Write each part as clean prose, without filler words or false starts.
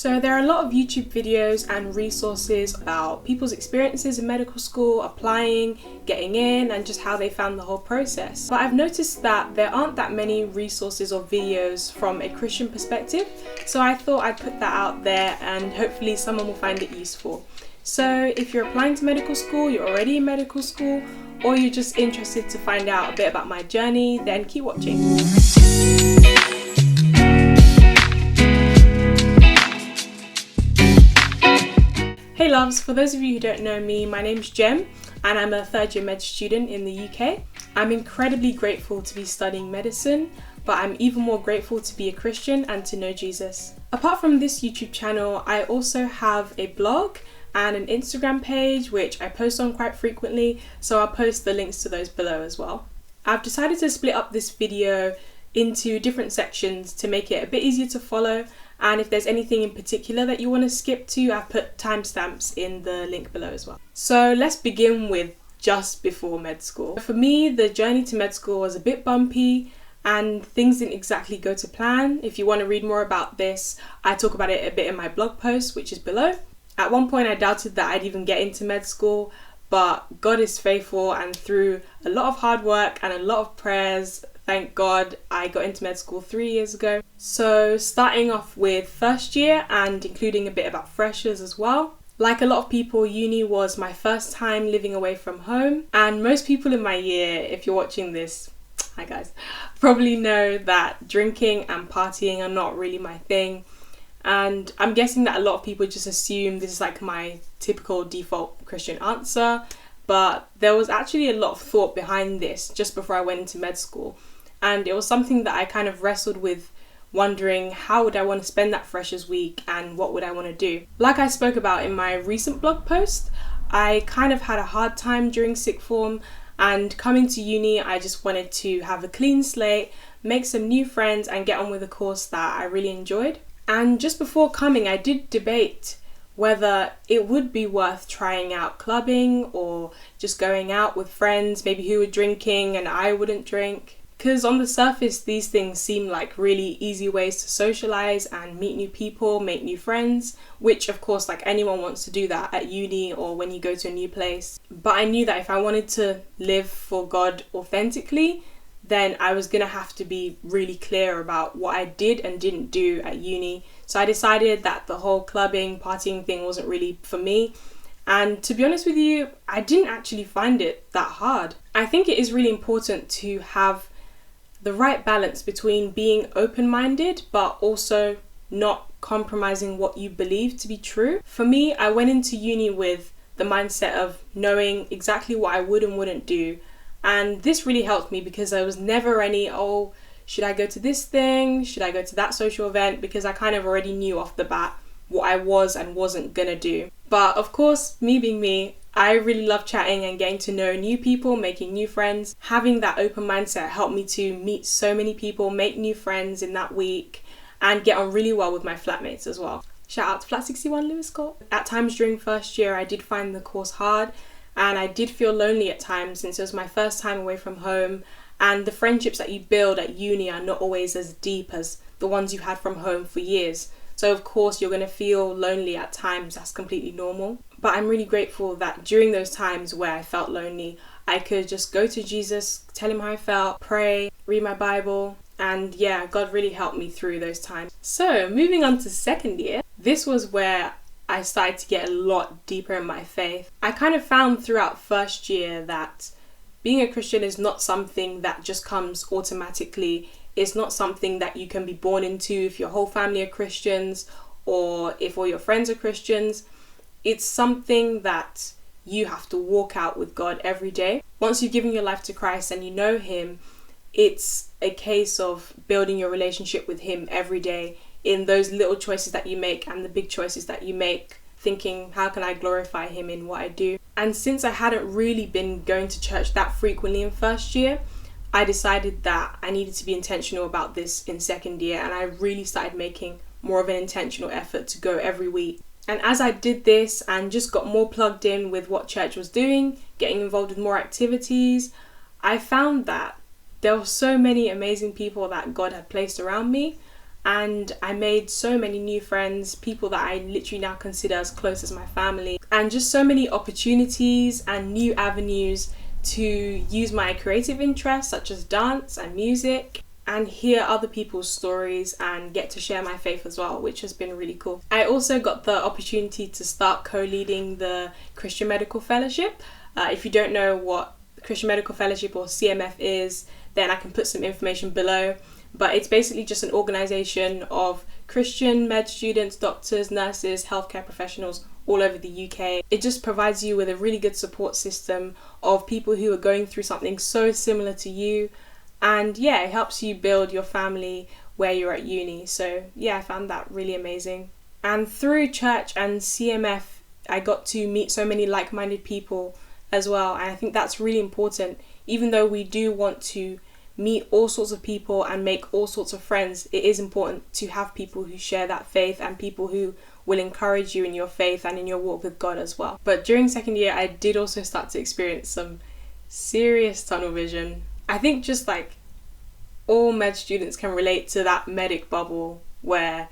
So there are a lot of YouTube videos and resources about people's experiences in medical school, applying, getting in, and just how they found the whole process. But I've noticed that there aren't that many resources or videos from a Christian perspective, so I thought I'd put that out there and hopefully someone will find it useful. So if you're applying to medical school, you're already in medical school, or you're just interested to find out a bit about my journey, then keep watching. Hey loves, for those of you who don't know me, my name's Jem and I'm a third year med student in the UK. I'm incredibly grateful to be studying medicine, but I'm even more grateful to be a Christian and to know Jesus. Apart from this YouTube channel, I also have a blog and an Instagram page which I post on quite frequently, so I'll post the links to those below as well. I've decided to split up this video into different sections to make it a bit easier to follow, and if there's anything in particular that you want to skip to, I've put timestamps in the link below as well. So let's begin with just before med school. For me, the journey to med school was a bit bumpy and things didn't exactly go to plan. If you want to read more about this, I talk about it a bit in my blog post, which is below. At one point I doubted that I'd even get into med school, but God is faithful, and through a lot of hard work and a lot of prayers, thank God, I got into med school 3 years ago. So starting off with first year and including a bit about freshers as well. Like a lot of people, uni was my first time living away from home, and most people in my year, if you're watching this, hi guys, probably know that drinking and partying are not really my thing. And I'm guessing that a lot of people just assume this is like my typical default Christian answer, but there was actually a lot of thought behind this just before I went into med school. And it was something that I kind of wrestled with, wondering how would I want to spend that freshers week and what would I want to do. Like I spoke about in my recent blog post, I kind of had a hard time during sixth form, and coming to uni I just wanted to have a clean slate, make some new friends and get on with a course that I really enjoyed. And just before coming I did debate whether it would be worth trying out clubbing or just going out with friends, maybe who were drinking and I wouldn't drink. Because on the surface these things seem like really easy ways to socialise and meet new people, make new friends, which of course like anyone wants to do that at uni or when you go to a new place. But I knew that if I wanted to live for God authentically, then I was gonna have to be really clear about what I did and didn't do at uni. So I decided that the whole clubbing, partying thing wasn't really for me. And to be honest with you, I didn't actually find it that hard. I think it is really important to have the right balance between being open-minded but also not compromising what you believe to be true. For me, I went into uni with the mindset of knowing exactly what I would and wouldn't do. And this really helped me because there was never any, oh, should I go to this thing? Should I go to that social event? Because I kind of already knew off the bat what I was and wasn't gonna do. But of course, me being me, I really love chatting and getting to know new people, making new friends. Having that open mindset helped me to meet so many people, make new friends in that week, and get on really well with my flatmates as well. Shout out to Flat 61 Lewis Scott. At times during first year, I did find the course hard, and I did feel lonely at times since it was my first time away from home, and the friendships that you build at uni are not always as deep as the ones you had from home for years. So of course you're going to feel lonely at times, that's completely normal. But I'm really grateful that during those times where I felt lonely, I could just go to Jesus, tell him how I felt, pray, read my Bible, and yeah, God really helped me through those times. So moving on to second year, this was where I started to get a lot deeper in my faith. I kind of found throughout first year that being a Christian is not something that just comes automatically. It's not something that you can be born into if your whole family are Christians or if all your friends are Christians. It's something that you have to walk out with God every day. Once you've given your life to Christ and you know him, it's a case of building your relationship with him every day in those little choices that you make and the big choices that you make, thinking, how can I glorify him in what I do? And since I hadn't really been going to church that frequently in first year, I decided that I needed to be intentional about this in second year, and I really started making more of an intentional effort to go every week. And as I did this and just got more plugged in with what church was doing, getting involved with more activities, I found that there were so many amazing people that God had placed around me, and I made so many new friends, people that I literally now consider as close as my family, and just so many opportunities and new avenues to use my creative interests such as dance and music, and hear other people's stories and get to share my faith as well, which has been really cool. I also got the opportunity to start co-leading the Christian Medical Fellowship. If you don't know what Christian Medical Fellowship or CMF is, then I can put some information below. But it's basically just an organisation of Christian med students, doctors, nurses, healthcare professionals all over the UK. It just provides you with a really good support system of people who are going through something so similar to you. And yeah, it helps you build your family where you're at uni. So yeah, I found that really amazing. And through church and CMF, I got to meet so many like-minded people as well. And I think that's really important. Even though we do want to meet all sorts of people and make all sorts of friends, it is important to have people who share that faith and people who will encourage you in your faith and in your walk with God as well. But during second year, I did also start to experience some serious tunnel vision. I think just like all med students can relate to that medic bubble where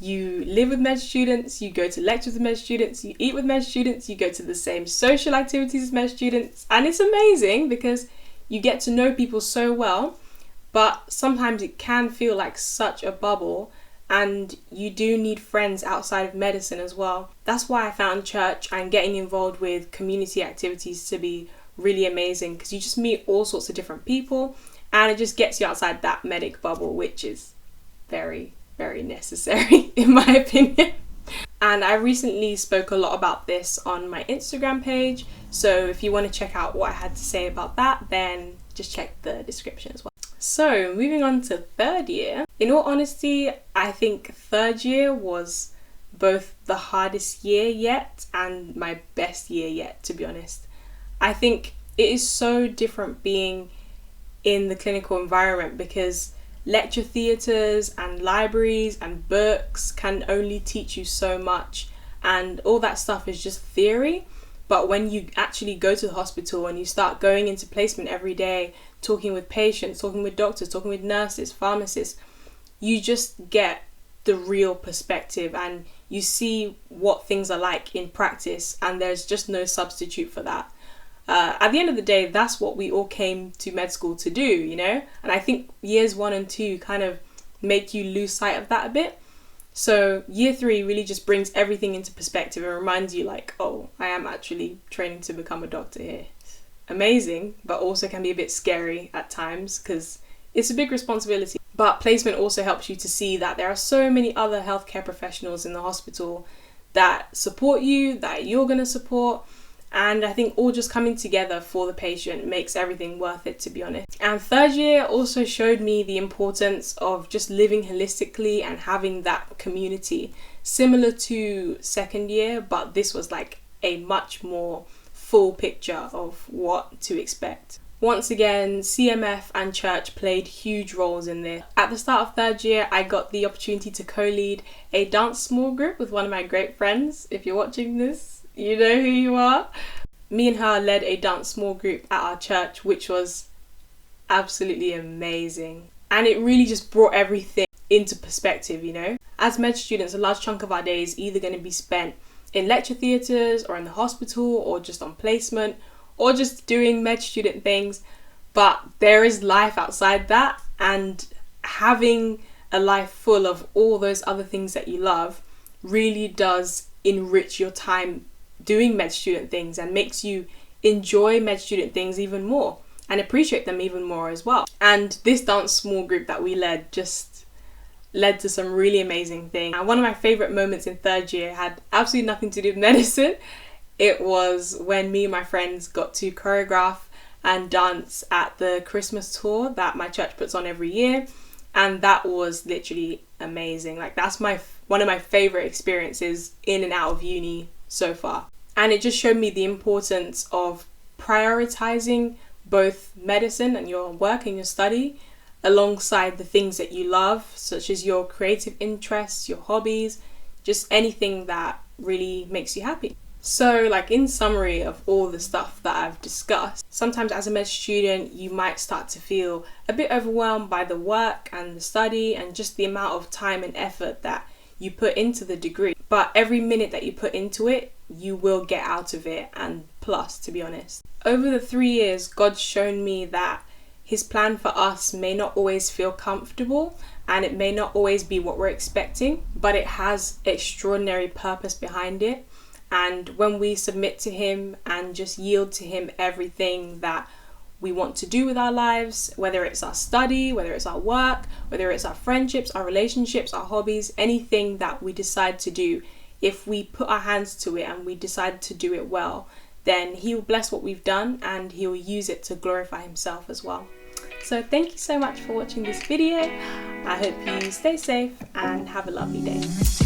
you live with med students, you go to lectures with med students, you eat with med students, you go to the same social activities as med students, and it's amazing because you get to know people so well, but sometimes it can feel like such a bubble, and you do need friends outside of medicine as well. That's why I found church and getting involved with community activities to be really amazing, because you just meet all sorts of different people and it just gets you outside that medic bubble, which is very, very necessary in my opinion. And I recently spoke a lot about this on my Instagram page, so if you want to check out what I had to say about that, then just check the description as well. So moving on to third year. In all honesty, I think third year was both the hardest year yet and my best year yet, to be honest. I think it is so different being in the clinical environment because lecture theatres and libraries and books can only teach you so much, and all that stuff is just theory. But when you actually go to the hospital and you start going into placement every day, talking with patients, talking with doctors, talking with nurses, pharmacists, you just get the real perspective and you see what things are like in practice, and there's just no substitute for that. At the end of the day, that's what we all came to med school to do, you know? And I think years 1 and 2 kind of make you lose sight of that a bit. So year 3 really just brings everything into perspective and reminds you like, oh, I am actually training to become a doctor here. Amazing, but also can be a bit scary at times because it's a big responsibility. But placement also helps you to see that there are so many other healthcare professionals in the hospital that support you, that you're going to support. And I think all just coming together for the patient makes everything worth it, to be honest. And third year also showed me the importance of just living holistically and having that community. Similar to second year, but this was like a much more full picture of what to expect. Once again, CMF and church played huge roles in this. At the start of third year, I got the opportunity to co-lead a dance small group with one of my great friends. If you're watching this, you know who you are. Me and her led a dance small group at our church, which was absolutely amazing. And it really just brought everything into perspective, you know. As med students, a large chunk of our day is either going to be spent in lecture theatres or in the hospital or just on placement or just doing med student things. But there is life outside that, and having a life full of all those other things that you love really does enrich your time doing med student things and makes you enjoy med student things even more and appreciate them even more as well. And this dance small group that we led just led to some really amazing things. And one of my favourite moments in third year had absolutely nothing to do with medicine. It was when me and my friends got to choreograph and dance at the Christmas tour that my church puts on every year, and that was literally amazing. Like, that's one of my favourite experiences in and out of uni so far. And it just showed me the importance of prioritising both medicine and your work and your study alongside the things that you love, such as your creative interests, your hobbies, just anything that really makes you happy. So, like, in summary of all the stuff that I've discussed, sometimes as a med student you might start to feel a bit overwhelmed by the work and the study and just the amount of time and effort that you put into the degree. But every minute that you put into it, you will get out of it, and plus, to be honest. Over the 3 years, God's shown me that His plan for us may not always feel comfortable, and it may not always be what we're expecting, but it has extraordinary purpose behind it. And when we submit to Him and just yield to Him everything that we want to do with our lives, whether it's our study, whether it's our work, whether it's our friendships, our relationships, our hobbies, anything that we decide to do, if we put our hands to it and we decide to do it well, then He will bless what we've done and He will use it to glorify Himself as well. So thank you so much for watching this video. I hope you stay safe and have a lovely day.